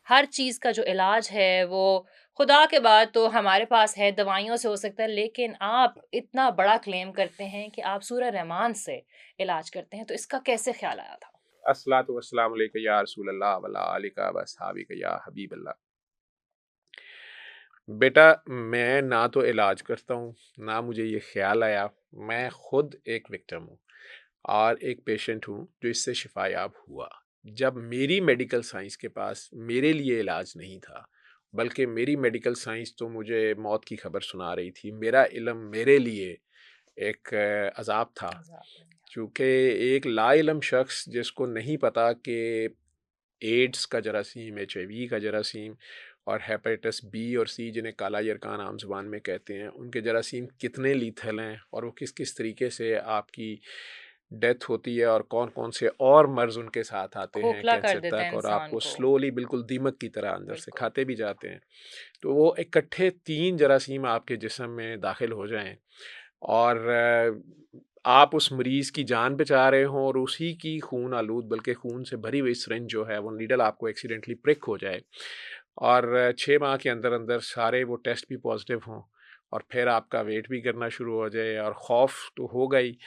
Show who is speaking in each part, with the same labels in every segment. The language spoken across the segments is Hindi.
Speaker 1: हर चीज़ का जो इलाज है वो खुदा के बाद तो हमारे पास है, दवाइयों से हो सकता है, लेकिन आप इतना बड़ा क्लेम करते हैं कि आप सूरह रहमान से इलाज करते हैं, तो इसका कैसे ख़्याल आया था?
Speaker 2: अस्सलातु वस्सलामु अलैका या रसूल अल्लाह व अला आलिका व अस्हाबिका या हबीब अल्लाह। बेटा, मैं ना तो इलाज करता हूँ, ना मुझे ये ख़्याल आया। मैं खुद एक विक्टिम हूँ और एक पेशेंट हूँ जो इससे शिफायाब हुआ। जब मेरी मेडिकल साइंस के पास मेरे लिए इलाज नहीं था, बल्कि मेरी मेडिकल साइंस तो मुझे मौत की खबर सुना रही थी। मेरा इल्म मेरे लिए एक अज़ाब था,
Speaker 1: मज़ाक नहीं।
Speaker 2: चूँकि एक लाइल्म शख्स जिसको नहीं पता कि एड्स का जरासीम, एचआईवी का जरासीम और हेपेटाइटिस बी और सी, जिन्हें काला यरकान आम ज़ुबान में कहते हैं, उनके जरासीम कितने लीथल हैं और वो किस किस तरीके से आपकी डेथ होती है और कौन कौन से और मर्ज़ उनके साथ आते हैं
Speaker 1: खोखला कर
Speaker 2: कैंसर
Speaker 1: देता है
Speaker 2: तक, और
Speaker 1: इंसान
Speaker 2: आपको
Speaker 1: को।
Speaker 2: स्लोली बिल्कुल दीमक की तरह अंदर से
Speaker 1: बिल्कुल।
Speaker 2: खाते भी जाते हैं। तो वो इकट्ठे 3 जरासीम आपके जिस्म में दाखिल हो जाएँ और आप उस मरीज़ की जान बचा रहे हों और उसी की खून आलूद, बल्कि खून से भरी हुई सिरिंज जो है, वो नीडल आपको एक्सीडेंटली प्रिक हो जाए और 6 माह के अंदर-अंदर सारे वो टेस्ट भी पॉज़िटिव हों और फिर आपका वेट भी गिरना शुरू हो जाए, और खौफ़ तो होगा ही।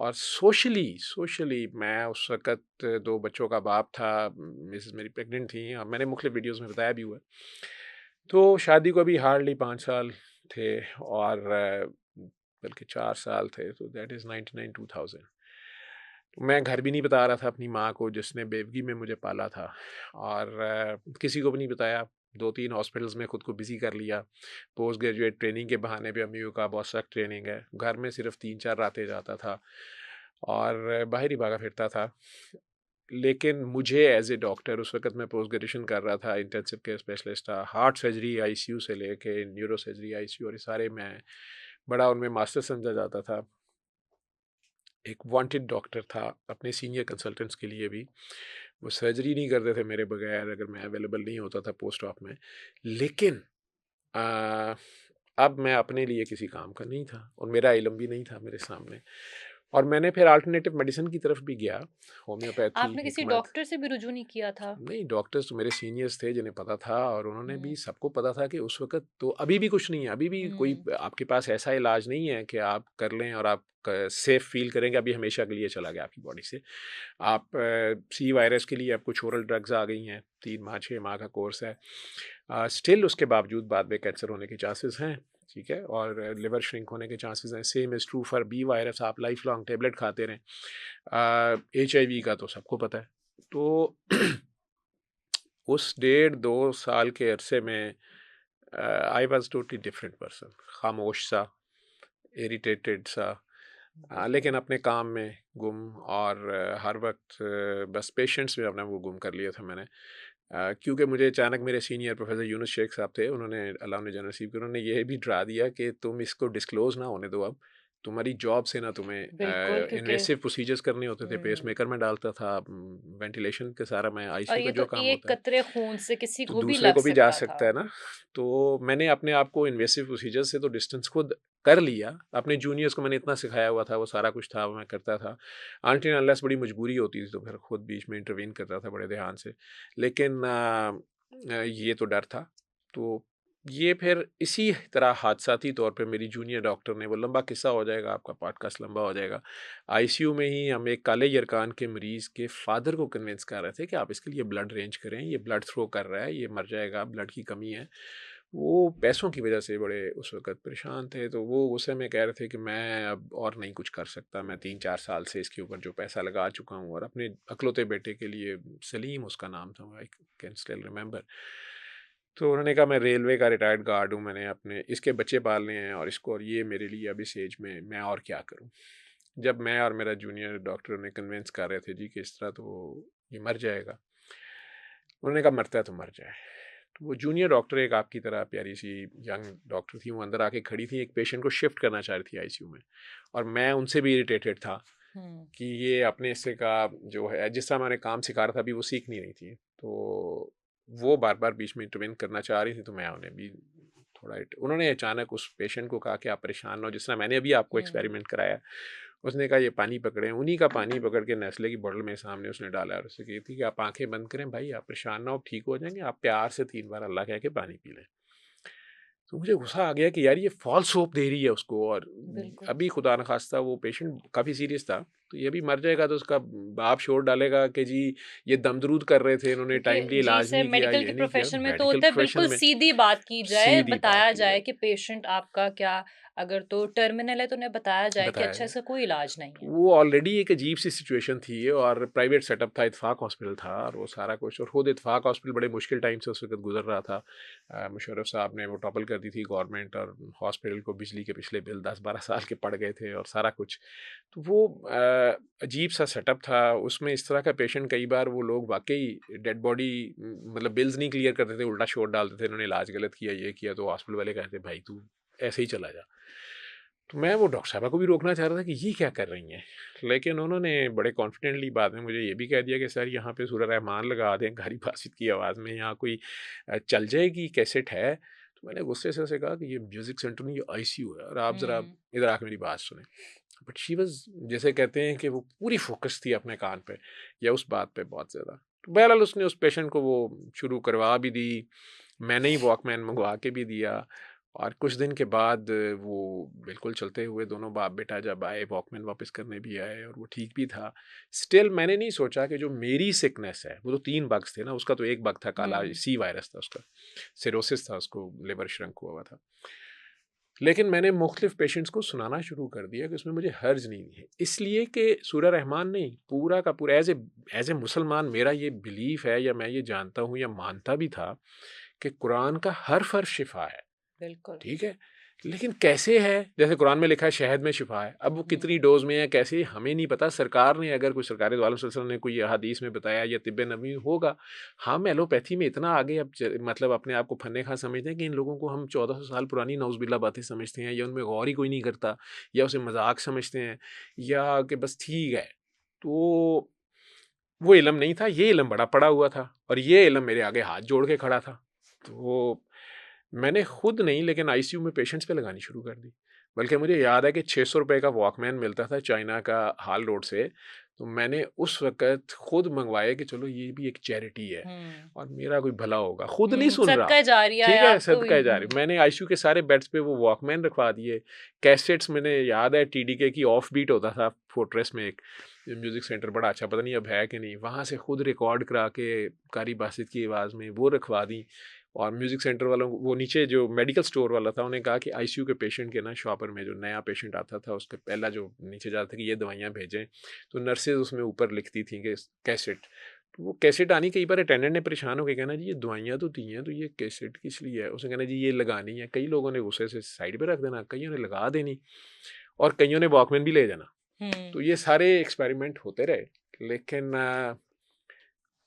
Speaker 2: और सोशली सोशली मैं उस वक़्त 2 बच्चों का बाप था, मिसेज़ मेरी प्रेग्नेंट थीं और मैंने मुख्तलिफ़ वीडियोज़ में बताया भी हुआ है। तो शादी को अभी हार्डली 5 साल थे और बल्कि 4 साल थे, तो दैट इज़ 99 2000। तो मैं घर भी नहीं बता रहा था अपनी माँ को जिसने बेवगी में मुझे पाला था, और किसी को भी नहीं बताया। 2-3 हॉस्पिटल्स में खुद को बिज़ी कर लिया। पोस्ट ग्रेजुएट ट्रेनिंग के बहाने पे अम्मी को कहा बहुत सख्त ट्रेनिंग है। घर में सिर्फ़ 3-4 रातें जाता था और बाहर ही भागा फिरता था। लेकिन मुझे एज़ ए डॉक्टर, उस वक़्त मैं पोस्ट ग्रेजुएशन कर रहा था, इंटेंसिव केयर स्पेशलिस्ट था, हार्ट सर्जरी आईसीयू से लेके न्यूरो सर्जरी आईसीयू और ये सारे मैं बड़ा उनमें मास्टर समझा जाता था। एक वांटेड डॉक्टर था अपने सीनियर कंसल्टेंट्स के लिए भी। वो सर्जरी नहीं करते थे मेरे बगैर अगर मैं अवेलेबल नहीं होता था पोस्ट ऑप में। लेकिन अ, अब मैं अपने लिए किसी काम का नहीं था और मेरा इल्म भी नहीं था मेरे सामने, और मैंने फिर अल्टरनेटिव मेडिसिन की तरफ भी गया, होम्योपैथी,
Speaker 1: आपने किसी
Speaker 2: हिकमत।
Speaker 1: डॉक्टर से भी रुजू नहीं किया था?
Speaker 2: नहीं, डॉक्टर्स तो मेरे सीनियर्स थे जिन्हें पता था, और उन्होंने भी,
Speaker 1: हुँ,
Speaker 2: सबको पता था कि उस वक़्त तो अभी भी कुछ नहीं है, अभी भी कोई
Speaker 1: हुँ।
Speaker 2: आपके पास ऐसा इलाज नहीं है कि आप कर लें और आप क सेफ़ फ़ील करेंगे अभी हमेशा के लिए चला गया आपकी बॉडी से। आप सी वायरस के लिए अब कुछ ओरल ड्रग्स आ गई हैं, 3 माह, 6 माह का कोर्स है। स्टिल उसके बावजूद बाद में कैंसर होने के चांसेस हैं, ठीक है? और लिवर श्रिंक होने के चांसेस हैं। Same is true for B virus, आप लाइफ़ लॉन्ग टेबलेट खाते रहें। एचआईवी का तो सबको पता है। तो उस डेढ़ 2 साल के अरसे में I was totally different person, खामोश सा, इरिटेटेड सा, लेकिन
Speaker 1: बिल्कुल।
Speaker 2: अपने काम में गुम, और हर वक़्त बस पेशेंट्स में अपना वो गुम कर लिया था मैंने। क्योंकि मुझे अचानक मेरे सीनियर प्रोफ़ेसर यूनुस शेख साहब थे, उन्होंने, अल्लाह उन्हें जन्नत नसीब करे, उन्होंने ये भी डरा दिया कि तुम इसको डिस्क्लोज़ ना होने दो अब। तुम्हारी जॉब से ना तुम्हें
Speaker 1: बिल्कुल, क्योंकि
Speaker 2: इन्वेसिव प्रोसीजर्स करने होते थे,
Speaker 1: हुँ।
Speaker 2: पेसमेकर में डालता था, वेंटिलेशन का सारा, मैं
Speaker 1: और
Speaker 2: आईसीयू
Speaker 1: ये
Speaker 2: का
Speaker 1: तो
Speaker 2: जो काम
Speaker 1: एक
Speaker 2: होता है।
Speaker 1: कतरे खून से किसी
Speaker 2: तो
Speaker 1: को भी
Speaker 2: दूसरे
Speaker 1: लग
Speaker 2: को भी जा
Speaker 1: सकता था।
Speaker 2: सकता है ना। तो मैंने अपने आप को इन्वेसिव प्रोसीजर से तो डिस्टेंस खुद कर लिया। अपने जूनियर्स को मैंने इतना सिखाया हुआ था, वो सारा कुछ था, वो मैं करता था। अनटिल अनलेस बड़ी मजबूरी होती थी तो फिर खुद बीच में इंटरवीन करता था बड़े ध्यान से। लेकिन ये तो डर था। तो ये फिर इसी तरह हादसाती तौर पे मेरी जूनियर डॉक्टर ने, वो लंबा किस्सा हो जाएगा, आपका पॉडकास्ट लंबा हो जाएगा। आईसीयू में ही हम एक काले यरकान के मरीज़ के फ़ादर को कन्विंस कर रहे थे कि आप इसके लिए ब्लड अरेंज करें, ये ब्लड थ्रो कर रहा है, ये मर जाएगा, ब्लड की कमी है। वो पैसों की वजह से बड़े उस वक़्त परेशान थे, तो वो गुस्से में कह रहे थे कि मैं अब और नहीं कुछ कर सकता, मैं 3-4 साल से इसके ऊपर जो पैसा लगा चुका हूँ, और अपने इकलौते बेटे के लिए, सलीम उसका नाम था, आई कैन स्टिल रिमेंबर। तो उन्होंने कहा मैं रेलवे का रिटायर्ड गार्ड हूँ, मैंने अपने इसके बच्चे पालने हैं और इसको, और ये मेरे लिए अब इस एज में मैं और क्या करूँ? जब मैं और मेरा जूनियर डॉक्टर उन्हें कन्विंस कर रहे थे जी कि इस तरह तो ये मर जाएगा। उन्होंने कहा मरता है तो मर जाए। तो वो जूनियर डॉक्टर, एक आपकी तरह प्यारी सी यंग डॉक्टर थी, वो अंदर आके खड़ी थी, एक पेशेंट को शिफ्ट करना चाह रही थी आईसीयू में, और मैं उनसे भी इरिटेटेड था
Speaker 1: हुँ।
Speaker 2: कि ये अपने हिस्से का जो है, जिस तरह मैंने काम सिखा रहा था, अभी वो सीख नहीं रही थी। तो वो बार-बार बीच में इंटरवेन करना चाह रही थी, तो मैं उन्हें भी थोड़ा उन्होंने अचानक उस पेशेंट को कहा कि आप परेशान ना हो, जिस तरह मैंने अभी आपको
Speaker 1: हुँ।
Speaker 2: एक्सपेरिमेंट कराया। उसने कहा ये पानी पकड़े, उन्हीं का पानी पकड़ के नेस्ले की बोतल में सामने उसने डाला और उससे कही थी कि आप आंखें बंद करें भाई, आप परेशान ना हो, ठीक हो जाएंगे, आप प्यार से 3 बार अल्लाह कह के पानी पी लें। तो मुझे गुस्सा आ गया कि यार ये फॉल्स होप दे रही है उसको, और
Speaker 1: बिल्कुल।
Speaker 2: अभी खुदा न खास्ता वो पेशेंट काफ़ी सीरियस था, तो ये भी मर जाएगा तो उसका बाप शोर डालेगा कि जी ये दमदरूद कर रहे थे, इन्होंने टाइमली
Speaker 1: क्योंकि जी
Speaker 2: इलाज
Speaker 1: सर,
Speaker 2: नहीं किया,
Speaker 1: मेडिकल
Speaker 2: ये
Speaker 1: के
Speaker 2: नहीं किया।
Speaker 1: प्रोफ़ेशन में तो
Speaker 2: मेडिकल
Speaker 1: होता है
Speaker 2: प्रोफेशन
Speaker 1: बिल्कुल
Speaker 2: में
Speaker 1: सीधी बात की जाए,
Speaker 2: सीधी बात
Speaker 1: बताया
Speaker 2: की
Speaker 1: जाए
Speaker 2: जाए,
Speaker 1: कि पेशेंट आपका क्या, अगर तो टर्मिनल है तो उन्हें बताया जाए कि
Speaker 2: बताया
Speaker 1: अच्छा
Speaker 2: जाए।
Speaker 1: इसका कोई इलाज नहीं
Speaker 2: तो
Speaker 1: है।
Speaker 2: वो ऑलरेडी एक अजीब सी सिचुएशन थी, और प्राइवेट सेटअप था, इत्तेफाक हॉस्पिटल था, और वो सारा कुछ, और खुद इत्तेफाक हॉस्पिटल बड़े मुश्किल टाइम से उस वक्त गुजर रहा था। मुशर्रफ साहब ने वो टॉपल कर दी थी गवर्नमेंट, और हॉस्पिटल को बिजली के पिछले बिल 10-12 साल के पड़ गए थे और सारा कुछ। तो वो अजीब सा सेटअप था, उसमें इस तरह का पेशेंट कई बार वो लोग वाकई डेड बॉडी, मतलब बिल्स नहीं क्लियर करते थे, उल्टा शोर डालते थे, इन्होंने इलाज गलत किया, ये किया, तो हॉस्पिटल वाले कहते भाई तू ऐसे ही चला जा। तो मैं वो डॉक्टर साहबा को भी रोकना चाह रहा था कि ये क्या कर रही हैं, लेकिन उन्होंने बड़े कॉन्फिडेंटली बाद में मुझे ये भी कह दिया कि सर यहाँ पे सूरह रहमान लगा दें गारी बासित की आवाज़ में, यहाँ कोई चल जाएगी कैसेट है। तो मैंने गुस्से से उसे कहा कि ये म्यूज़िक सेंटर नहीं, ये आईसीयू है, और आप ज़रा
Speaker 1: हुँ।
Speaker 2: इधर आके मेरी बात सुने। बट शी वाज़, जैसे कहते हैं कि वो पूरी फोकस थी अपने कान पे या उस बात पे बहुत ज़्यादा। तो बहरहाल उसने उस पेशेंट को वो शुरू करवा भी दी, मैंने ही वॉकमैन मंगवा के भी दिया, और कुछ दिन के बाद वो बिल्कुल चलते हुए दोनों बाप बेटा जब आए, वॉकमैन वापस करने भी आए, और वो ठीक भी था। स्टिल मैंने नहीं सोचा कि जो मेरी सिकनेस है, वो तो 3 बग्स थे ना, उसका तो 1 बग था, काला
Speaker 1: हुँ।
Speaker 2: सी वायरस था उसका, सिरोसिस था उसको, लिवर श्रिंक हुआ हुआ था। लेकिन मैंने मुख्तलिफ पेशेंट्स को सुनाना शुरू कर दिया कि उसमें मुझे हर्ज नहीं है, इसलिए कि सूरह रहमान नहीं, पूरा का पूरा एज ए मुसलमान मेरा ये बिलीफ है, या मैं ये जानता हूँ या मानता भी था कि कुरान का हर फर्ज शिफा है।
Speaker 1: बिल्कुल।
Speaker 2: ठीक है, लेकिन कैसे है, जैसे कुरान में लिखा है शहद में शिफा है, अब वो
Speaker 1: हुँ।
Speaker 2: कितनी डोज में है, कैसे, हमें नहीं पता। सरकार ने, अगर कोई सरकार दो आलम सल्लल्लाहु अलैहि वसल्लम ने कोई हदीस में बताया या तिब्ब नबी होगा। हम एलोपैथी में इतना आगे अब मतलब अपने आप को फन्ने खा समझते हैं कि इन लोगों को हम 1400 साल पुरानी नौज़बिल्ला बातें समझते हैं, या उनमें गौर ही कोई नहीं करता, या उसे मजाक समझते हैं, या कि बस ठीक है। तो वो इल्म नहीं था, ये इल्म बड़ा पड़ा हुआ था, और ये इल्म मेरे आगे हाथ जोड़ के खड़ा था। तो मैंने खुद नहीं, लेकिन आईसीयू में पेशेंट्स पे लगानी शुरू कर दी। बल्कि मुझे याद है कि 600 रुपए का वॉकमैन मिलता था चाइना का हाल रोड से, तो मैंने उस वक़्त खुद मँगवाए कि चलो ये भी एक चैरिटी है
Speaker 1: हुँ।
Speaker 2: और मेरा कोई भला होगा। खुद नहीं
Speaker 1: हुँ,
Speaker 2: सुन रहा,
Speaker 1: सदका जारिया है
Speaker 2: ठीक है,
Speaker 1: आप तो
Speaker 2: सदका जारी। मैंने आईसीयू के सारे बेड्स पे वो वॉकमैन रखवा दिए। कैसेट्स मैंने याद है टीडीके की ऑफ बीट होता था फोर्ट्रेस में एक म्यूज़िक सेंटर बड़ा अच्छा, पता नहीं अब है कि नहीं, वहाँ से खुद रिकॉर्ड करा के कारी बासित की आवाज़ में वो रखवा दी। और म्यूज़िक सेंटर वालों को, वो नीचे जो मेडिकल स्टोर वाला था, उन्हें कहा कि आईसीयू के पेशेंट के ना शॉपर में जो नया पेशेंट आता था उसका पहला जो नीचे जाता था कि ये दवाइयाँ भेजें, तो नर्सेज उसमें ऊपर लिखती थी कि कैसेट। तो वो कैसेट आनी, कई बार अटेंडेंट ने परेशान होकर कहना जी ये दवाइयाँ तो दी हैं, तो ये कैसेट किस लिए है, उसने कहना जी ये लगानी है। कई लोगों ने गुस्से से साइड पे रख देना, कईयों ने लगा देनी, और कईयों ने वॉकमैन भी ले जाना।
Speaker 1: हुँ।
Speaker 2: तो ये सारे एक्सपेरिमेंट होते रहे, लेकिन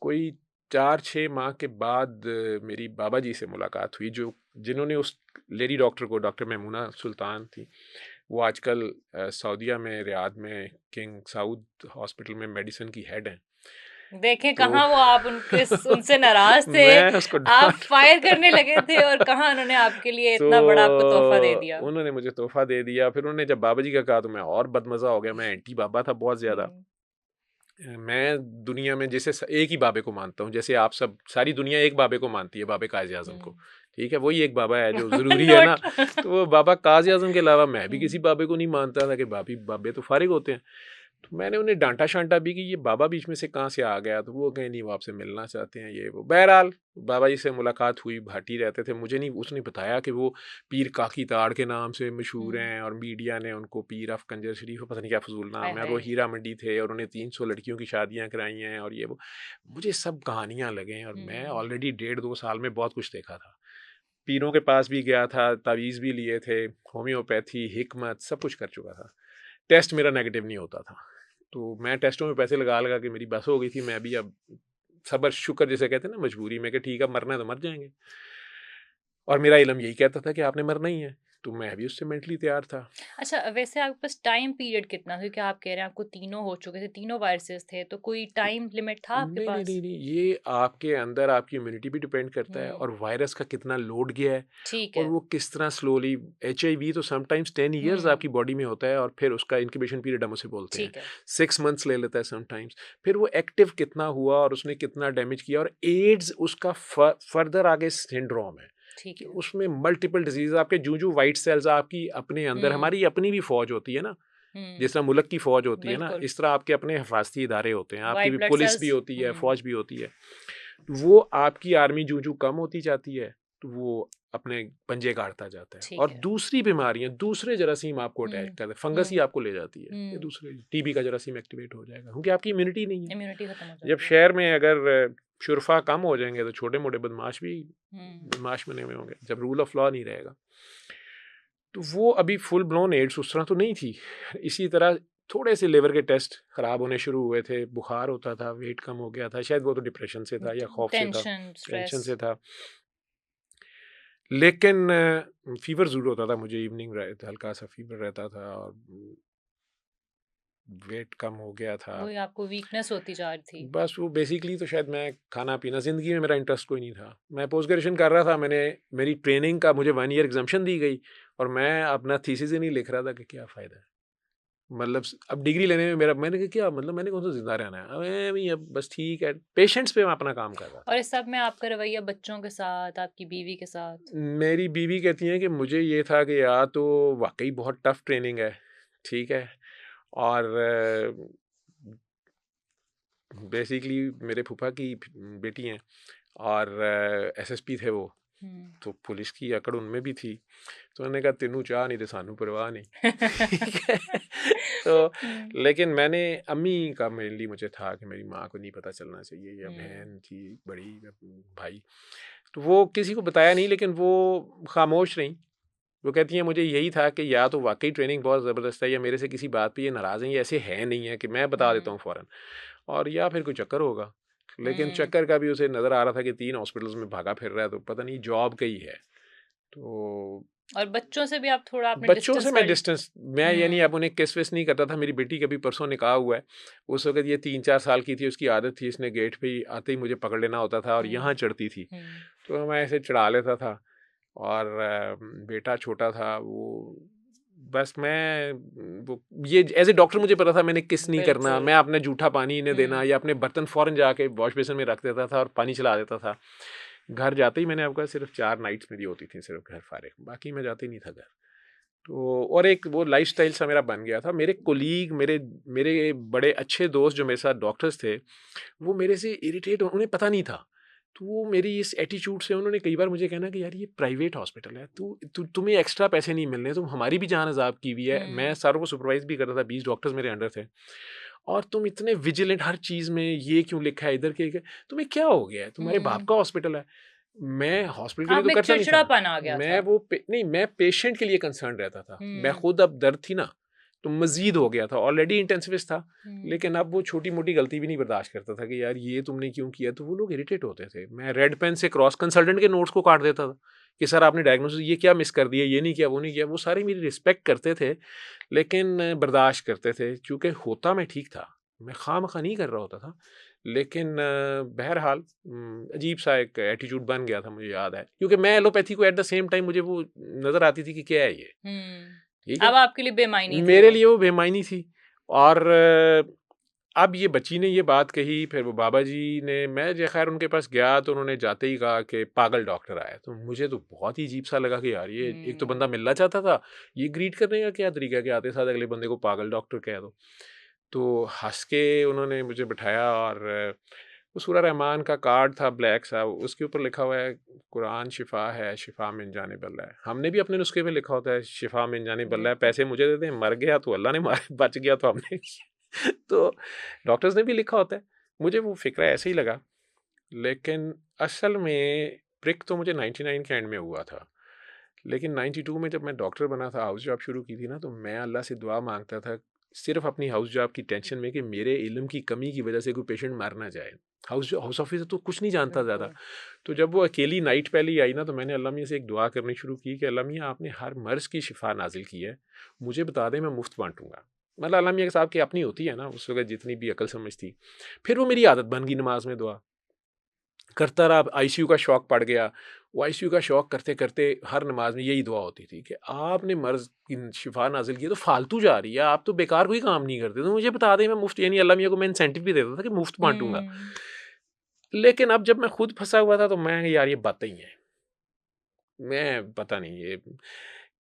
Speaker 2: कोई 4-6 माह के बाद मेरी बाबा जी से मुलाकात हुई, जो जिन्होंने उस लेडी डॉक्टर को, डॉक्टर मैमूना सुल्तान थी, वो आजकल सऊदीया में, रियाद में किंग साउद हॉस्पिटल में मेडिसिन की हेड हैं।
Speaker 1: देखें
Speaker 2: तो
Speaker 1: कहाँ वो आप उनके उनसे नाराज़ थे,
Speaker 2: मैं उसको
Speaker 1: आप
Speaker 2: डाँट
Speaker 1: फायर करने लगे थे और कहाँ उन्होंने आपके लिए
Speaker 2: तो
Speaker 1: इतना बड़ा आपको तोहफ़ा दे दिया।
Speaker 2: उन्होंने मुझे तोहफ़ा दे दिया। फिर उन्होंने जब बाबा जी का कहा तो मैं और बदमज़ा हो गया, मैं एंटी बाबा था बहुत ज़्यादा।
Speaker 1: हुँ।
Speaker 2: मैं दुनिया में जैसे एक ही बाबे को मानता हूँ, जैसे आप सब, सारी दुनिया एक बाबे को मानती है, बाबे काज़ी आज़म को।
Speaker 1: हुँ।
Speaker 2: ठीक है, वही एक बाबा है जो ज़रूरी है ना।
Speaker 1: नोट।
Speaker 2: तो वो बाबा काज़ी आज़म के अलावा मैं भी किसी
Speaker 1: हुँ।
Speaker 2: बाबे को नहीं मानता था, कि बाबे तो फ़ारिग होते हैं। तो मैंने उन्हें डाँटा-शाँटा भी कि ये बाबा बीच में से कहाँ से आ गया? तो वो कहे नहीं, वो आपसे मिलना चाहते हैं, ये वो। बहरहाल बाबा जी से मुलाकात हुई, भाटी रहते थे। मुझे नहीं, उसने बताया कि वो पीर काकी ताड़ के नाम से मशहूर
Speaker 1: हुँ।
Speaker 2: हैं, और मीडिया ने उनको पीर ऑफ कंजर शरीफ, पता नहीं क्या फ़ुज़ूल
Speaker 1: आय
Speaker 2: नाम है, और वो
Speaker 1: हाय!
Speaker 2: हीरा मंडी थे, और उन्हें 300 लड़कियों की शादियाँ कराई हैं, और ये वो। मुझे सब कहानियाँ लगें, और मैं
Speaker 1: हुँ।
Speaker 2: ऑलरेडी 1.5-2 साल में बहुत कुछ देखा था। पीरों के पास भी गया था, तावीज़ भी लिए थे, होम्योपैथी, हिकमत सब कुछ कर चुका था। टेस्ट मेरा नेगेटिव नहीं होता था। तो मैं टेस्टों में पैसे लगा-लगा के मेरी बस हो गई थी। मैं भी अब सब्र शुक्र जिसे कहते हैं ना, मजबूरी में, कि ठीक है, मरना है तो मर जाएँगे। और मेरा इल्म यही कहता था कि आपने मरना ही है। तो मैं भी उससे मेंटली तैयार था।
Speaker 1: अच्छा, वैसे आपके पास टाइम पीरियड कितना था? क्योंकि आप कह रहे हैं आपको तीनों हो चुके थे, तीनों वायरसेस थे, तो कोई टाइम लिमिट था आपके
Speaker 2: नहीं, नहीं,
Speaker 1: पास?
Speaker 2: नहीं, नहीं, ये आपके अंदर आपकी इम्यूनिटी भी डिपेंड करता है
Speaker 1: हुँ,
Speaker 2: और वायरस का कितना लोड गया है
Speaker 1: ठीक
Speaker 2: और
Speaker 1: है।
Speaker 2: वो किस तरह स्लोली। एचआईवी तो समटाइम्स 10 इयर्स
Speaker 1: हुँ,
Speaker 2: आपकी बॉडी में होता है और फिर उसका इंक्यूबेशन पीरियड हम उसे बोलते हैं।
Speaker 1: ठीक है,
Speaker 2: 6 मंथ्स ले लेता है समटाइम्स। फिर वो एक्टिव कितना हुआ और उसने कितना डैमेज किया, और एड्स उसका फर्दर आगे सिंड्रोम है
Speaker 1: ठीक
Speaker 2: कि
Speaker 1: है।
Speaker 2: उसमें मल्टीपल डिजीज आपके जू व्हाइट सेल्स आपकी अपने अंदर,
Speaker 1: हुँ,
Speaker 2: हमारी अपनी भी फौज होती है ना,
Speaker 1: हुँ,
Speaker 2: जिस तरह मुल्क की फ़ौज होती है ना,
Speaker 1: बिल्कुल।
Speaker 2: इस तरह आपके अपने हिफाज़ती इदारे होते हैं, आपकी
Speaker 1: व्हाइट
Speaker 2: भी
Speaker 1: ब्लड
Speaker 2: पुलिस भी
Speaker 1: सेल्स।
Speaker 2: होती है,
Speaker 1: हुँ,
Speaker 2: फ़ौज भी होती है। वो आपकी आर्मी जूँ-जूँ कम होती जाती है, तो वो अपने पंजे गाड़ता जाता है
Speaker 1: ठीक
Speaker 2: और
Speaker 1: है।
Speaker 2: दूसरी बीमारियाँ, दूसरे जरासीम आपको अटैक
Speaker 1: हुँ,
Speaker 2: करते हैं, फंगस ही
Speaker 1: हुँ,
Speaker 2: आपको ले जाती है। ये
Speaker 1: हुँ,
Speaker 2: दूसरे टीबी का जरासीम एक्टिवेट हो जाएगा क्योंकि आपकी इम्यूनिटी नहीं है।
Speaker 1: इम्यूनिटी खत्म हो
Speaker 2: जब
Speaker 1: जाती है।
Speaker 2: शहर में अगर शुरफा कम हो जाएँगे तो छोटे-मोटे बदमाश भी
Speaker 1: हुँ,
Speaker 2: बदमाश बने हुए होंगे, जब रूल ऑफ लॉ नहीं रहेगा। तो वो अभी फुल ब्लोन एड्स उस तरह तो नहीं थी। इसी तरह थोड़े से लिवर के टेस्ट खराब होने शुरू हुए थे, बुखार होता था, वेट कम हो गया था, शायद वो तो डिप्रेशन से था या खौफ से था,
Speaker 1: टेंशन,
Speaker 2: टेंशन
Speaker 1: स्ट्रेस।
Speaker 2: से था। लेकिन फ़ीवर ज़रूर होता था मुझे, इवनिंग हल्का-सा फ़ीवर रहता था और वेट कम हो गया था।
Speaker 1: वही आपको वीकनेस होती जा रही थी।
Speaker 2: बस वो बेसिकली तो शायद मैं खाना-पीना, ज़िंदगी में मेरा इंटरेस्ट कोई नहीं था। मैं पोस्ट ग्रेजुएशन कर रहा था, मैंने मेरी ट्रेनिंग का मुझे 1 ईयर एग्ज़म्पशन दी गई और मैं अपना थीसिस ही नहीं लिख रहा था कि क्या फ़ायदा है। मतलब अब डिग्री लेने में मेरा, मैंने कहा क्या मतलब, मैंने कौन-सा ज़िंदा रहना है? अबे भई अब बस ठीक है, पेशेंट्स पे मैं अपना काम कर रहा
Speaker 1: और
Speaker 2: था।
Speaker 1: इस सब में आपका रवैया बच्चों के साथ, आपकी बीवी के साथ?
Speaker 2: मेरी बीवी कहती हैं कि मुझे ये था कि या तो वाक़ई बहुत टफ़ ट्रेनिंग है, ठीक है? और बेसिकली मेरे फूफा की बेटी हैं और एसएसपी थे वो,
Speaker 1: हुँ।
Speaker 2: तो पुलिस की अकड़ उनमें भी थी। तो मैंने कहा तेनू चाह नहीं ते सानू परवाह नहीं। ठीक है? तो
Speaker 1: हुँ,
Speaker 2: लेकिन मैंने अम्मी का मेनली मुझे था कि मेरी माँ को नहीं पता चलना चाहिए, या
Speaker 1: हुँ,
Speaker 2: बहन थी बड़ी या भाई। तो वो किसी को बताया नहीं, लेकिन वो खामोश रहीं। वो कहती हैं मुझे यही था कि या तो वाक़ई ट्रेनिंग बहुत ज़बरदस्त है, या मेरे से किसी बात पे ये नाराज़ हैं, ये ऐसे है नहीं है कि मैं बता देता
Speaker 1: हुँ,
Speaker 2: हूँ फ़ौरन, और या फिर कोई चक्कर होगा। लेकिन
Speaker 1: हुँ।
Speaker 2: चक्कर का भी उसे नज़र आ रहा था कि 3 हॉस्पिटल्स में भागा फिर रहा है, तो पता नहीं जॉब का ही है। तो
Speaker 1: और बच्चों से भी आप थोड़ा आपने
Speaker 2: बच्चों से
Speaker 1: डिस्टेंस
Speaker 2: मैं
Speaker 1: कर।
Speaker 2: डिस्टेंस, मैं ये नहीं
Speaker 1: हुँ,
Speaker 2: अब उन्हें किस-विस नहीं करता था। मेरी बेटी का भी परसों निकाह हुआ है। उस वक़्त ये 3-4 साल की थी, उसकी आदत थी, इसने गेट पे ही आते ही मुझे पकड़ लेना होता था और यहाँ
Speaker 1: हुँ,
Speaker 2: चढ़ती थी।
Speaker 1: हुँ,
Speaker 2: तो मैं ऐसे चढ़ा लेता था और बेटा छोटा था वो, बस मैं वो ये एज़ अ डॉक्टर मुझे पता था मैंने किस नहीं करना।
Speaker 1: बिल्कुल।
Speaker 2: मैं अपना जूठा पानी इन्हें देना
Speaker 1: हुँ,
Speaker 2: या अपने बर्तन फ़ौरन जाके वॉश बेसिन में रख देता था और पानी चला देता था। घर जाते ही मैंने आपको सिर्फ़ 4 नाइट्स मेरी होती थी सिर्फ़ घर फ़ारिग, बाकी मैं जाता ही नहीं था घर। तो और एक वो लाइफ़स्टाइल सा मेरा बन गया था। मेरे कोलीग, मेरे मेरे बड़े अच्छे दोस्त जो मेरे साथ डॉक्टर्स थे, वो मेरे से इरिटेट, उन्हें पता नहीं था। तो वो मेरी इस एटीट्यूड से उन्होंने कई बार मुझे कहना कि यार ये प्राइवेट हॉस्पिटल है, तुम्हें एक्स्ट्रा पैसे नहीं मिलने, तुम हमारी भी जान हज़ाब की हुई है। मैं
Speaker 1: हुँ,
Speaker 2: सारों को सुपरवाइज़ भी करता था, 20 डॉक्टर्स मेरे अंडर थे। और तुम इतने विजिलेंट हर चीज़ में, ये क्यों लिखा है इधर के, तुम्हें क्या हो गया है? तुम्हारे बाप
Speaker 1: हुँ।
Speaker 2: का हॉस्पिटल है। मैं हॉस्पिटल के लिए
Speaker 1: आप
Speaker 2: तो
Speaker 1: में एक
Speaker 2: करता नहीं था।
Speaker 1: चिड़चिड़ापन आ गया
Speaker 2: मैं
Speaker 1: था।
Speaker 2: वो पे नहीं, मैं पेशेंट के लिए कंसर्न रहता था। मैं
Speaker 1: हुँ,
Speaker 2: खुद अब दर्द थी ना, तो मज़ीद हो गया था। ऑलरेडी इंटेंसिविस्ट था,
Speaker 1: हुँ,
Speaker 2: लेकिन अब वो छोटी-मोटी गलती भी नहीं बर्दाश्त करता था कि यार ये तुमने क्यों किया? तो वो लोग इरिटेट होते थे। मैं रेड पेन से क्रॉस कंसल्टेंट के नोट्स को काट देता था कि सर आपने डायग्नोसिस ये क्या मिस कर दिया, ये नहीं किया, वो नहीं किया। वो सारे मेरी रिस्पेक्ट करते थे, लेकिन बर्दाश्त करते थे क्योंकि होता मैं ठीक था। मैं खामख़ा नहीं कर रहा होता था। लेकिन बहरहाल अजीब-सा एक एटीट्यूड बन गया था, मुझे याद है। क्योंकि मैं एलोपैथी को एट द सेम टाइम मुझे वो नज़र आती थी कि क्या है ये?
Speaker 1: हुँ।
Speaker 2: ठीक है?
Speaker 1: अब आपके लिए बेमायनी थी
Speaker 2: मेरे
Speaker 1: वो।
Speaker 2: लिए वो बेमायनी थी। और अब ये बच्ची ने ये बात कही, फिर वो बाबा जी ने, मैं जो खैर उनके पास गया तो उन्होंने जाते ही कहा कि पागल डॉक्टर आया। तो मुझे तो बहुत ही अजीब-सा लगा कि यार ये एक तो
Speaker 1: हुँ,
Speaker 2: बंदा मिलना चाहता था, ये ग्रीट करने का क्या तरीका है कि आते साथ अगले बंदे को पागल डॉक्टर कह दो। तो हँस के उन्होंने मुझे बिठाया और वो सूरा रहमान का कार्ड था ब्लैक सा, उसके ऊपर लिखा हुआ है कुरान शिफ़ा है, शिफ़ा मिन जानिबल्लाह है। हमने भी अपने नुस्खे पे लिखा होता है शिफ़ा मिन जानिबल्लाह है,
Speaker 1: बिल्कुल।
Speaker 2: पैसे मुझे दे दें, मर गया तो अल्लाह ने मारा, बच गया तो हमने। तो डॉक्टर्स ने भी लिखा होता है। मुझे वो फ़िक्रा ऐसे ही लगा, लेकिन असल में प्रिक तो मुझे 99 के एंड में हुआ था। लेकिन 92 में जब मैं डॉक्टर बना था, हाउस जॉब शुरू की थी ना, तो मैं अल्लाह से दुआ माँगता था, सिर्फ अपनी हाउस जॉब की टेंशन में कि मेरे इल्म की कमी की वजह से कोई पेशेंट मर ना जाए। हाउस ऑफिसर तो कुछ नहीं जानता ज़्यादा।
Speaker 1: बिल्कुल।
Speaker 2: तो जब वो अकेली नाइट पहले आई ना, तो मैंने अल्लाह मियाँ से एक दुआ करनी शुरू की कि अल्लाह मियाँ आपने हर मर्ज़ की शिफा नाजिल की है, मुझे बता दें मैं मुफ्त बांटूंगा। मतलब अल्लाह मियाँ साहब की अपनी होती है ना उस वक्त जितनी भी अकल समझ थी। फिर वो मेरी आदत बन गई नमाज में दुआ करता रहा। आईसीयू का शौक पड़ गया। वो आईसीयू का शौक करते करते हर नमाज में यही दुआ होती थी कि आपने मर्ज़ की शिफा नाजिल की है तो फालतू जा रही है, आप तो बेकार कोई काम नहीं करते, तो मुझे बता दें मैं मुफ्त, यानी अल्लाह मियाँ को मैं इंसेंटिव भी देता था कि मुफ्त बांटूंगा।
Speaker 1: हुँ।
Speaker 2: लेकिन अब जब मैं खुद फंसा हुआ था तो मैं यार ये बातें ही हैं, मैं पता नहीं ये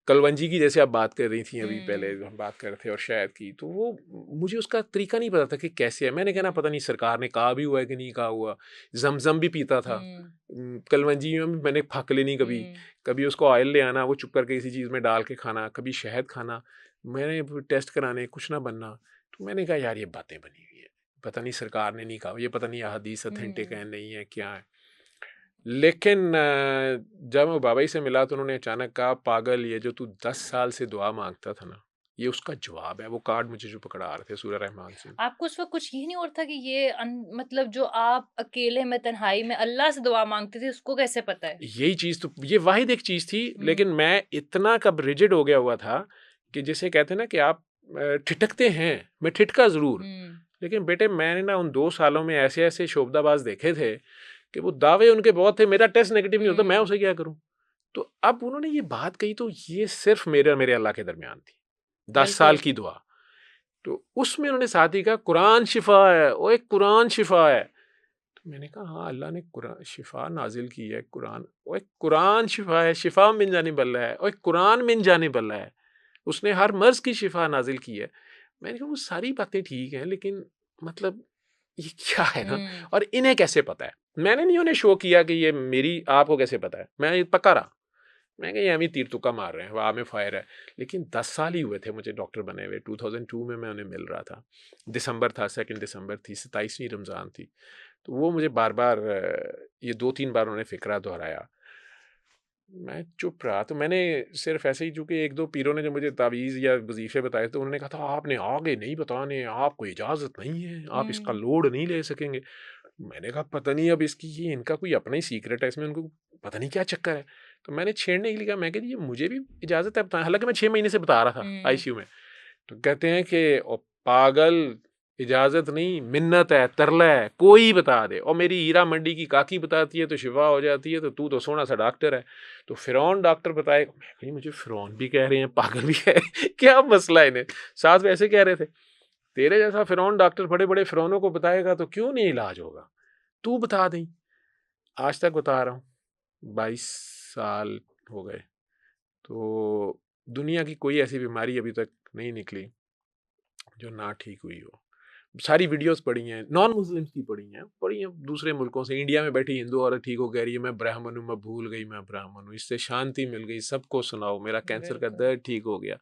Speaker 2: कलवंजी की जैसे आप बात कर रही थी अभी पहले
Speaker 1: हुँ।
Speaker 2: हम बात कर रहे थे और शायद की, तो वो मुझे उसका तरीका नहीं पता था कि कैसे है। मैंने कहना पता नहीं सरकार ने कहा भी हुआ है कि नहीं कहा हुआ। जमजम भी पीता था।
Speaker 1: हुँ।
Speaker 2: कलवंजी में भी मैंने फाक लेनी कभी।
Speaker 1: हुँ।
Speaker 2: कभी उसको ऑयल ले आना, वो चुप करके किसी चीज़ में डाल के खाना, कभी शहद खाना। मैंने टेस्ट कराने कुछ ना बनना। तो मैंने कहा यार ये बातें बनी हुई है, पता नहीं सरकार ने नहीं कहा, ये पता नहीं हदीस अथेंटिक
Speaker 1: हुँ।
Speaker 2: है नहीं है क्या है। लेकिन जब मैं बाबा जी से मिला तो उन्होंने अचानक कहा पागल ये जो तू 10 साल से दुआ मांगता था ना, ये उसका जवाब है। वो कार्ड मुझे जो पकड़ा रहे थे सूरह रहमान से।
Speaker 1: आपको उस वक़्त कुछ ये नहीं हो रहा था कि ये मतलब जो आप अकेले में तन्हाई में अल्लाह से दुआ माँगते थे, उसको कैसे पता है?
Speaker 2: यही चीज़ तो ये वाहिद एक चीज़ थी, लेकिन
Speaker 1: हुँ।
Speaker 2: मैं इतना कब रिजिड हो गया हुआ था कि जिसे कहते हैं ना कि आप ठिठकते हैं, मैं ठिठका ज़रूर।
Speaker 1: हुँ।
Speaker 2: लेकिन बेटे मैंने ना उन 2 सालों में ऐसे-ऐसे शोबदाबाज़ देखे थे कि वो दावे उनके बहुत थे, मेरा टेस्ट नेगेटिव नहीं होता, मैं
Speaker 1: हुँ।
Speaker 2: उसे क्या करूँ? तो अब उन्होंने ये बात कही तो ये सिर्फ़ मेरे और मेरे अल्लाह के दरमियान थी। 10 साल
Speaker 1: बिल्कुल।
Speaker 2: की दुआ। तो उसमें उन्होंने साथ ही कहा कुरान शिफ़ा है, ओए कुरान शिफ़ा है। तो मैंने कहा हाँ, अल्लाह ने कुरान शिफ़ा नाज़िल की है कुरान। ओए कुरान शिफ़ा है, शिफ़ा मिन जानिबिल्लाह है, ओए कुरान मिन जानिबिल्लाह है। उसने हर मर्ज़ की शिफ़ा नाज़िल की है। मैंने कहा वो सारी बातें ठीक हैं, लेकिन मतलब ये क्या है ना,
Speaker 1: हुँ।
Speaker 2: और इन्हें कैसे पता है? मैंने नहीं उन्हें शो किया कि ये मेरी आपको कैसे पता है? मैं पक्का रहा। मैं कहा ये हम ही तीर तुक्का मार रहे हैं, हवा में फायर है। लेकिन 10 साल ही हुए थे मुझे डॉक्टर बने हुए। 2002 में मैं उन्हें मिल रहा था। दिसंबर था, 2 दिसंबर थी, 27वीं रमज़ान थी। तो वो मुझे बार-बार ये 2-3 बार उन्होंने फ़िक्रा दोहराया। मैं चुप रहा। तो मैंने सिर्फ़ ऐसे ही, चूँकि 1-2 पीरों ने जो मुझे तावीज़ या वज़ीफ़े बताए तो उन्होंने कहा था आपने आगे नहीं बताने, आपको इजाज़त नहीं है, आप इसका
Speaker 1: हुँ।
Speaker 2: लोड नहीं ले सकेंगे। मैंने कहा पता नहीं अब इसकी ये इनका कोई अपना ही सीक्रेट है, इसमें उनको पता नहीं क्या चक्कर है। तो मैंने छेड़ने के लिए कहा, मैं कहा जी मुझे भी इजाज़त है बताएँ, हालाँकि मैं 6 महीने से बता रहा था
Speaker 1: हुँ।
Speaker 2: आईसीयू में। तो कहते हैं कि ओ पागल, इजाज़त नहीं मिन्नत है, तरला है, कोई बता दे। और मेरी हीरा मंडी की काकी बताती है तो शिफ़ा हो जाती है, तो तू तो सोना सा डॉक्टर है। तो फ़िरौन डॉक्टर बताएगा। मैं कहा मुझे फ़िरौन भी कह रहे हैं, पागल भी कह रहे हैं, क्या मसला है इन्हें? साथ में ऐसे कह रहे थे, तेरे जैसा फ़िरौन डॉक्टर बड़े-बड़े फ़िरौनों को बताएगा तो क्यों नहीं इलाज होगा? तू बता दें। आज तक बता रहा हूँ, 22 साल हो गए। तो दुनिया की कोई ऐसी बीमारी अभी तक नहीं निकली जो ना ठीक हुई हो। सारी वीडियोस पड़ी हैं, नॉन मुस्लिम्स की पड़ी हैं दूसरे मुल्कों से। इंडिया में बैठी हिंदू औरत ठीक हो कह रही है मैं ब्राह्मण हूँ, मैं भूल गई मैं ब्राह्मण हूँ, इससे शांति मिल गई, सबको सुनाओ मेरा कैंसर का
Speaker 1: बिल्कुल।
Speaker 2: दर्द ठीक हो गया।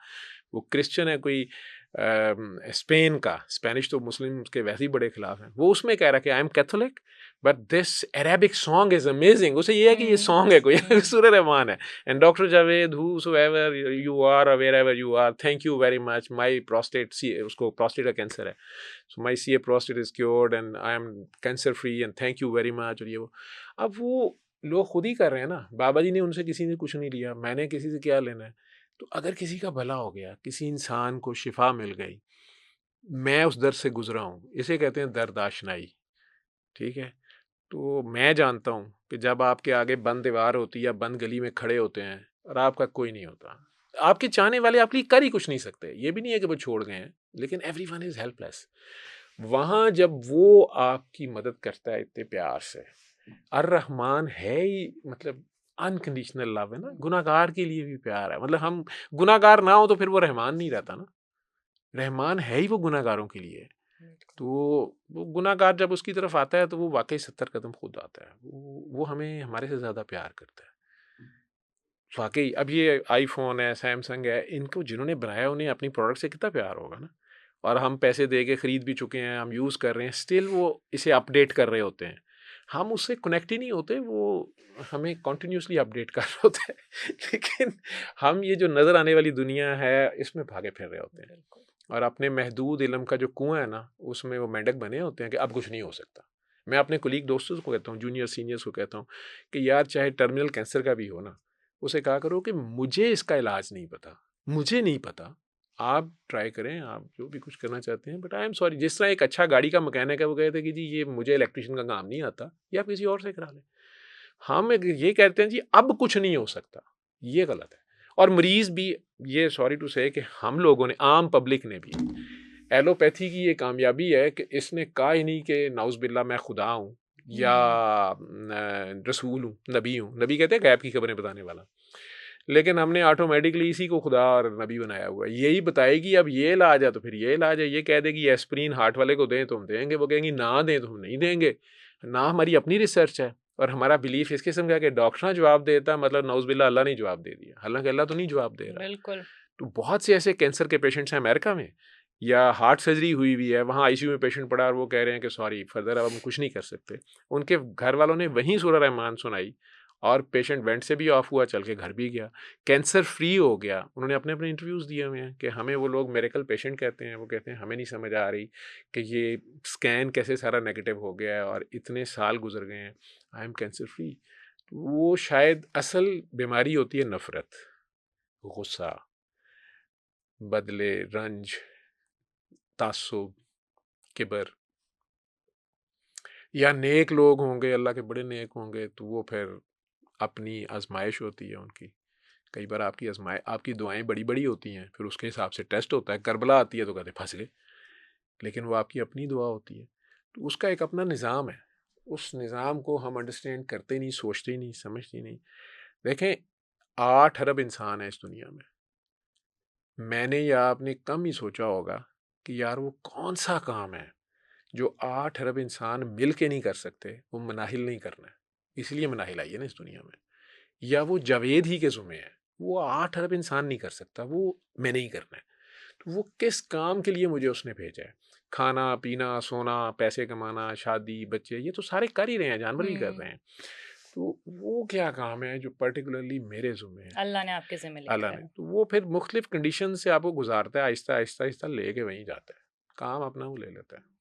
Speaker 2: वो क्रिश्चियन है कोई स्पेन का, स्पेनिश तो मुस्लिम के वैसे ही बड़े खिलाफ हैं। वो उसमें कह रहा है कि I am Catholic but this Arabic song is amazing. उसे ये है कि ये
Speaker 1: हुँ।
Speaker 2: सॉन्ग है कोई
Speaker 1: हुँ।
Speaker 2: सूरह रहमान है। And doctor Javed whosoever you are or wherever you are, thank you very much, my prostate C उसको प्रोस्टेट का कैंसर है। So my C A prostate is cured and I am cancer free and thank you very much और ये वो। अब वो लोग खुद ही कर रहे हैं ना, बाबा जी ने उनसे किसी ने कुछ नहीं लिया, मैंने किसी से क्या लेना है। तो अगर किसी का भला हो गया, किसी इंसान को शिफा मिल गई, मैं उस दर्द से गुजरा हूँ, इसे कहते हैं दर्द आशनाई। ठीक है? तो मैं जानता हूँ कि जब आपके आगे बंद दीवार होती है या बंद गली में खड़े होते हैं और आपका कोई नहीं होता, आपके चाहने वाले आपके लिए कर ही कुछ नहीं सकते। ये भी नहीं है कि वो छोड़ गए हैं, लेकिन एवरीवन इज हेल्पलेस। वहां जब वो आपकी मदद करता है इतने प्यार से, अर रहमान है ही, मतलब अनकंडीशनल लव है ना, गुनाहगार के लिए भी प्यार है। मतलब हम गुनाहगार ना हो तो फिर वो रहमान नहीं रहता ना, रहमान है ही वो गुनाहगारों के लिए।
Speaker 1: बिल्कुल।
Speaker 2: तो वो गुनाहगार जब उसकी तरफ आता है तो वो वाक़ई 70 कदम खुद आता है। वो हमें हमारे से ज़्यादा प्यार करता है। वाक़ई अब ये आईफ़ोन है, सैमसंग है, इनको जिन्होंने बनाया उन्हें अपनी प्रोडक्ट से कितना प्यार होगा ना। और हम पैसे दे के खरीद भी चुके हैं, हम यूज़ कर रहे हैं, स्टिल वो इसे अपडेट कर रहे होते हैं। हम उससे कनेक्ट ही नहीं होते, वो हमें कंटिन्यूअसली अपडेट कर रहे होते हैं। लेकिन हम ये जो नज़र आने वाली दुनिया है, इसमें भागे फिर रहे होते हैं।
Speaker 1: बिल्कुल।
Speaker 2: और अपने महदूद इल्म का जो कुआं है ना, उसमें वो मेंढक बने होते हैं कि अब कुछ नहीं हो सकता। मैं अपने कुलीग दोस्तों को कहता हूँ, जूनियर सीनियर्स को कहता हूँ कि यार चाहे टर्मिनल कैंसर का भी हो ना, उसे कहा करो कि मुझे इसका इलाज नहीं पता, मुझे नहीं पता, आप ट्राई करें, आप जो भी कुछ करना चाहते हैं, बट आई एम सॉरी। जिस तरह एक अच्छा गाड़ी का मैकेनिक है, वो कहते हैं कि जी ये मुझे इलेक्ट्रिशियन का काम नहीं आता, ये आप किसी और से करा लें। हम ये कहते हैं जी अब कुछ नहीं हो सकता, ये गलत है। और मरीज भी, ये सॉरी टू से कि हम लोगों ने, आम पब्लिक ने भी, एलोपैथी की ये कामयाबी है कि इसने कहा ही नहीं कि नाउज़ बिल्ला मैं खुदा हूँ या
Speaker 1: हुँ।
Speaker 2: रसूल हूँ, नबी हूँ। नबी कहते हैं गैब की खबरें बताने वाला, लेकिन हमने ऑटोमेटिकली इसी को खुदा और नबी बनाया हुआ है। यही बताएगी अब ये इलाज है तो फिर ये इलाज है, ये कह देगी एस्प्रिन हार्ट वाले को दें तो हम देंगे, वो कहेंगी ना दें तो हम नहीं देंगे। ना हमारी अपनी रिसर्च है और हमारा बिलीफ इस किस्म का कि डॉक्टर ना जवाब देता, मतलब नाउज़ुबिल्लाह अल्लाह ने जवाब दे दिया, हालांकि अल्लाह तो नहीं जवाब दे रहा।
Speaker 1: बिल्कुल।
Speaker 2: तो बहुत से ऐसे कैंसर के पेशेंट्स हैं अमेरिका में, या हार्ट सर्जरी हुई हुई है, वहाँ आईसीयू में पेशेंट पड़ा और वो कह रहे हैं कि सॉरी फर्दर अब हम कुछ नहीं कर सकते। उनके घर वालों ने वहीं सूरह रहमान सुनाई और पेशेंट वेंट से भी ऑफ हुआ, चल के घर भी गया, कैंसर फ्री हो गया। उन्होंने अपने अपने इंटरव्यूज़ दिए हुए हैं कि हमें वो लोग मेरेकल पेशेंट कहते हैं, वो कहते हैं हमें नहीं समझ आ रही कि ये स्कैन कैसे सारा नेगेटिव हो गया है और इतने साल गुजर गए हैं, आई एम कैंसर फ्री। वो शायद असल बीमारी होती है नफ़रत, गुस्सा, बदले, रंज, तासुब, किबर। या नेक लोग होंगे, अल्लाह के बड़े नेक होंगे, तो वो फिर अपनी आजमाइश होती है उनकी। कई बार आपकी दुआएं बड़ी बड़ी होती हैं, फिर उसके हिसाब से टेस्ट होता है। करबला आती है तो कहते फंस गए, लेकिन वो आपकी अपनी दुआ होती है। तो उसका एक अपना निज़ाम है, उस निज़ाम को हम अंडरस्टैंड करते नहीं, सोचते नहीं, समझते नहीं। देखें, 8 अरब इंसान है इस दुनिया में। मैंने या आपने कम ही सोचा होगा कि यार वो कौन सा काम है जो 8 अरब इंसान मिल के नहीं कर सकते, वो मनाहिल नहीं करना है, इसलिए मनाहिल आई है ना इस दुनिया में। या वो जावेद ही के ज़ुम्मे है, वो 8 अरब इंसान नहीं कर सकता, वो मैंने ही करना है। तो वो किस काम के लिए मुझे उसने भेजा है? खाना पीना सोना, पैसे कमाना, शादी, बच्चे, ये तो सारे कर ही रहे हैं, जानवर भी कर
Speaker 1: हुँ।
Speaker 2: रहे हैं। तो वो क्या काम है जो पर्टिकुलरली मेरे ज़ुम्मे है,
Speaker 1: अल्लाह ने आपके ज़िम्मे
Speaker 2: अल्लाह
Speaker 1: लिखा
Speaker 2: ने?
Speaker 1: है।
Speaker 2: तो वो फिर मुख्तलिफ कंडीशन से आपको गुजारता है, आहिस्ता आहिस्ता आहिस्ता लेके वहीं जाता है, काम अपना वो ले लेता है।